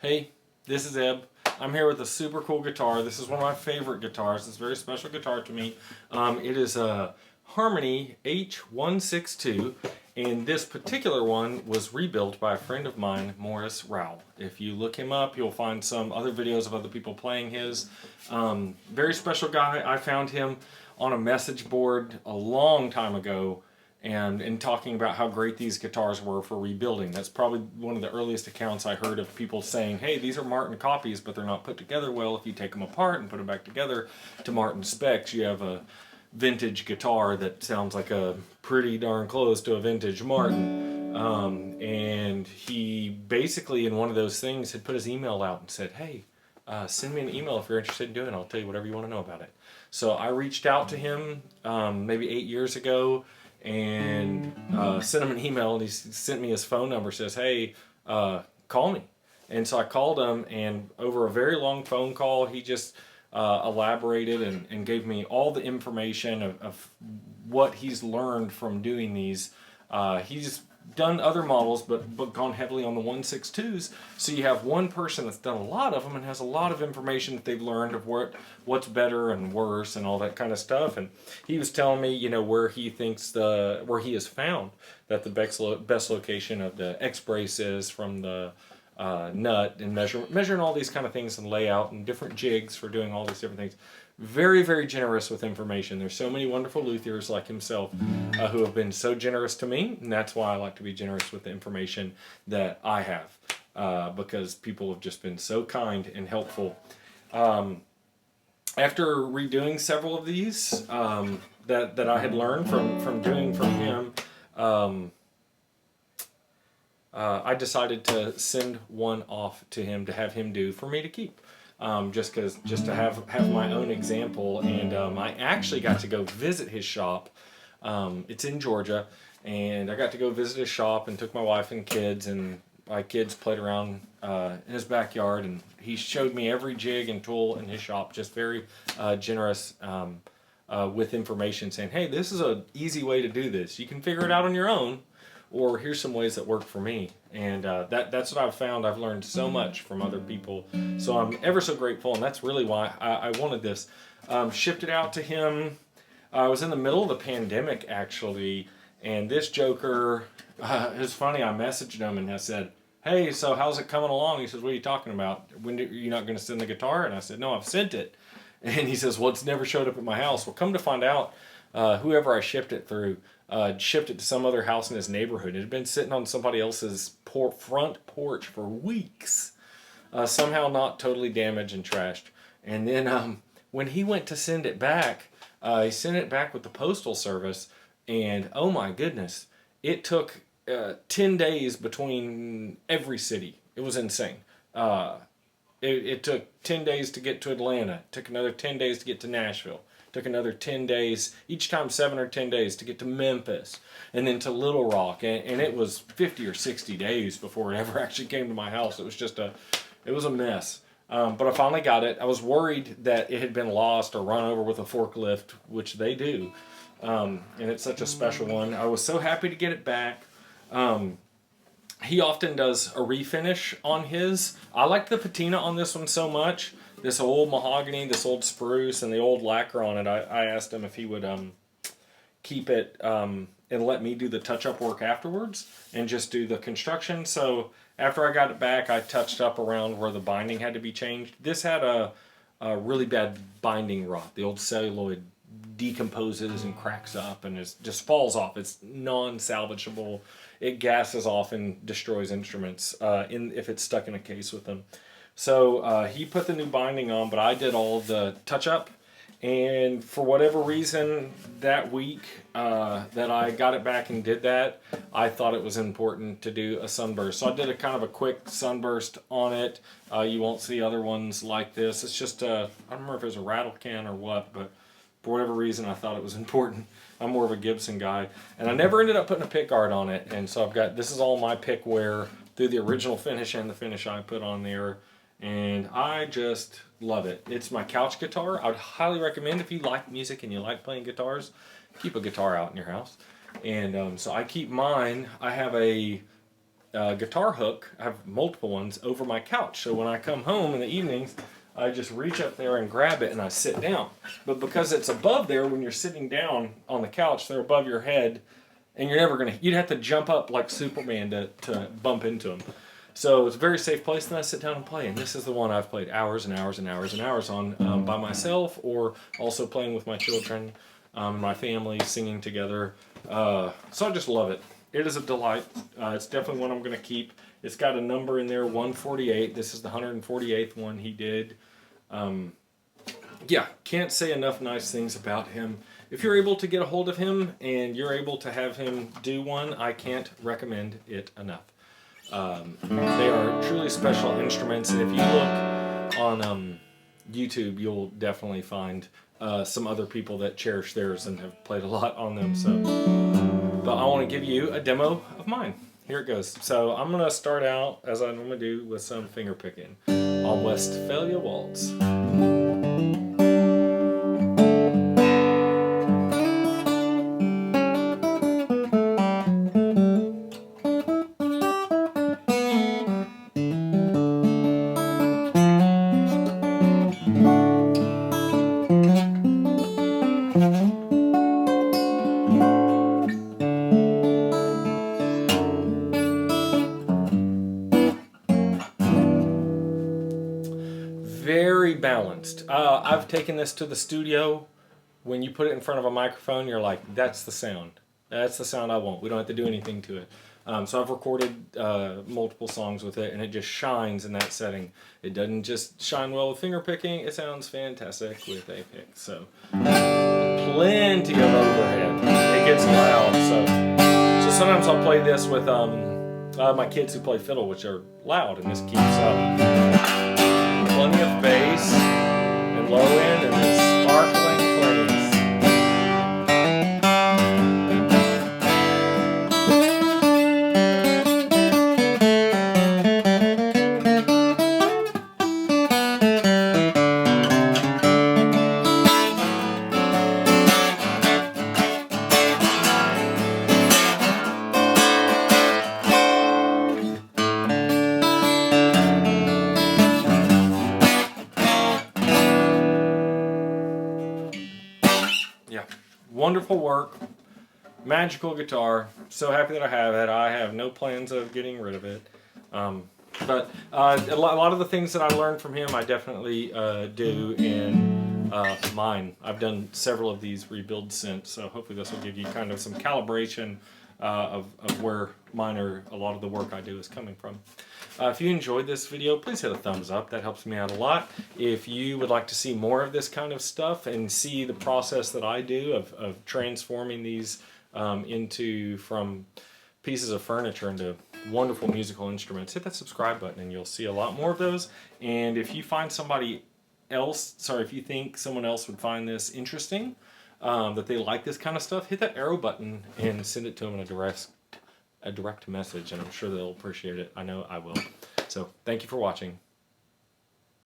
Hey, this is Eb. I'm here with a super cool guitar. This is one of my favorite guitars. It's a very special guitar to me. It is a Harmony H162, and this particular one was rebuilt by a friend of mine, Rowell. If you look him up, you'll find some other videos of other people playing his. Very special guy. I found him on a message board a long time ago, and talking about how great these guitars were for rebuilding. That's probably one of the earliest accounts I heard of people saying, hey, these are Martin copies, but they're not put together well. If you take them apart and put them back together to Martin specs, you have a vintage guitar that sounds like a pretty darn close to a vintage Martin. And he basically, in one of those things, had put his email out and said, hey, send me an email if you're interested in doing it. I'll tell you whatever you want to know about it. So I reached out to him maybe 8 years ago, and sent him an email, and he sent me his phone number, says, hey, call me. And so I called him, and over a very long phone call, he just elaborated and gave me all the information of what he's learned from doing these. He's done other models, but gone heavily on the 162s. So you have one person that's done a lot of them and has a lot of information that they've learned of what's better and worse and all that kind of stuff. And he was telling me, you know, where he thinks where he has found that the best location of the Xbrace is from the nut and measuring all these kind of things and layout and different jigs for doing all these different things. Very, very generous with information. There's so many wonderful luthiers like himself who have been so generous to me, and that's why I like to be generous with the information that I have, because people have just been so kind and helpful. After redoing several of these that I had learned from doing from him, I decided to send one off to him to have him do for me to keep. Just to have my own example. And I actually got to go visit his shop. It's in Georgia, and I got to go visit his shop and took my wife and kids, and my kids played around in his backyard, and he showed me every jig and tool in his shop. Just very generous with information, saying, hey, this is an easy way to do this. You can figure it out on your own, or here's some ways that work for me. And that's what I've found. I've learned so much from other people. So I'm ever so grateful, and that's really why I wanted this. Shipped it out to him. I was in the middle of the pandemic, actually, and this joker, it was funny, I messaged him and I said, hey, so how's it coming along? He says, what are you talking about? You're not going to send the guitar? And I said, no, I've sent it. And he says, well, it's never showed up at my house. Well, come to find out, whoever I shipped it through, shipped it to some other house in his neighborhood. It had been sitting on somebody else's front porch for weeks, somehow not totally damaged and trashed. And then when he went to send it back, he sent it back with the postal service, and oh my goodness, it took 10 days between every city. It was insane. It took 10 days to get to Atlanta. It took another 10 days to get to Nashville. Took another 10 days, each time 7 or 10 days to get to Memphis, and then to Little Rock, and it was 50 or 60 days before it ever actually came to my house. It was just it was a mess. But I finally got it. I was worried that it had been lost or run over with a forklift, which they do, and it's such a special one. I was so happy to get it back. He often does a refinish on his. I like the patina on this one so much. This old mahogany, this old spruce, and the old lacquer on it. I asked him if he would keep it and let me do the touch-up work afterwards and just do the construction. So after I got it back, I touched up around where the binding had to be changed. This had a really bad binding rot. The old celluloid decomposes and cracks up and just falls off. It's non-salvageable. It gasses off and destroys instruments if it's stuck in a case with them. So he put the new binding on, but I did all the touch-up, and for whatever reason that week that I got it back and did that, I thought it was important to do a sunburst. So I did a kind of a quick sunburst on it. You won't see other ones like this. It's just I don't remember if it was a rattle can or what, but for whatever reason I thought it was important. I'm more of a Gibson guy, and I never ended up putting a pick guard on it, and so this is all my pick wear through the original finish and the finish I put on there. And I just love it. It's my couch guitar. I would highly recommend, if you like music and you like playing guitars, keep a guitar out in your house. And so I keep mine. I have a guitar hook, I have multiple ones, over my couch. So when I come home in the evenings, I just reach up there and grab it and I sit down. But because it's above there, when you're sitting down on the couch, they're above your head, and you're never you'd have to jump up like Superman to bump into them. So it's a very safe place, and I sit down and play. And this is the one I've played hours and hours and hours and hours on by myself, or also playing with my children, my family, singing together. So I just love it. It is a delight. It's definitely one I'm going to keep. It's got a number in there, 148. This is the 148th one he did. Yeah, can't say enough nice things about him. If you're able to get a hold of him and you're able to have him do one, I can't recommend it enough. They are truly special instruments, and if you look on YouTube, you'll definitely find some other people that cherish theirs and have played a lot on them. So, but I want to give you a demo of mine. Here it goes. So I'm going to start out, as I normally do, with some finger picking on Westphalia Waltz. Very balanced. I've taken this to the studio. When you put it in front of a microphone, you're like, that's the sound. That's the sound I want. We don't have to do anything to it. So I've recorded multiple songs with it, and it just shines in that setting. It doesn't just shine well with finger picking. It sounds fantastic with a pick. So plenty of overhead. It gets loud. So sometimes I'll play this with my kids who play fiddle, which are loud, and this keeps plenty of bass and low end and then sparkling cleans. Yeah, wonderful work, magical guitar. So happy that I have it. I have no plans of getting rid of it. But a lot of the things that I learned from him, I definitely do in mine. I've done several of these rebuilds since, so hopefully this will give you kind of some calibration of where a lot of the work I do is coming from. If you enjoyed this video, please hit a thumbs up. That helps me out a lot. If you would like to see more of this kind of stuff and see the process that I do of transforming these from pieces of furniture into wonderful musical instruments, hit that subscribe button and you'll see a lot more of those. And if you find if you think someone else would find this interesting, that they like this kind of stuff, hit that arrow button and send it to them in a direct message, and I'm sure they'll appreciate it. I know I will. So thank you for watching.